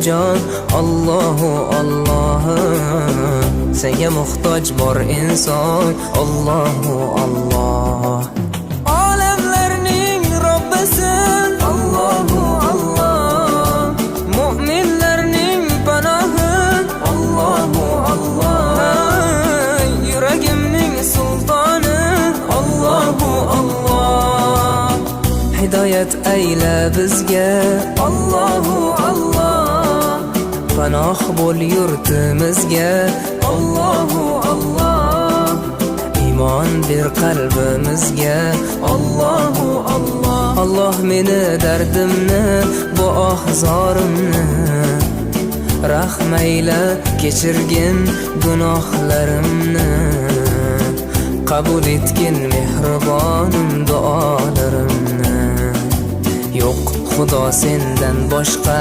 jon Allohu Allohim, senga muhtoj bor inson Allohu Alloh. Olamlarning Robbisin Allohu Alloh, mu'minlarning panohi Allohu Alloh, yuragimning sultoni Allohu Alloh. Hidoyat ayla bizga Allohu Alloh, panoh bo'l yurtimizga Allohu Alloh, iymon ber qalbimizga Allohu Alloh. Alloh meni dardimni, bu ohzorimni rahmayla kechirgin gunohlarimni, qabul etgin mehribonim duolarimni. Yo'q Xudo sendan boshqa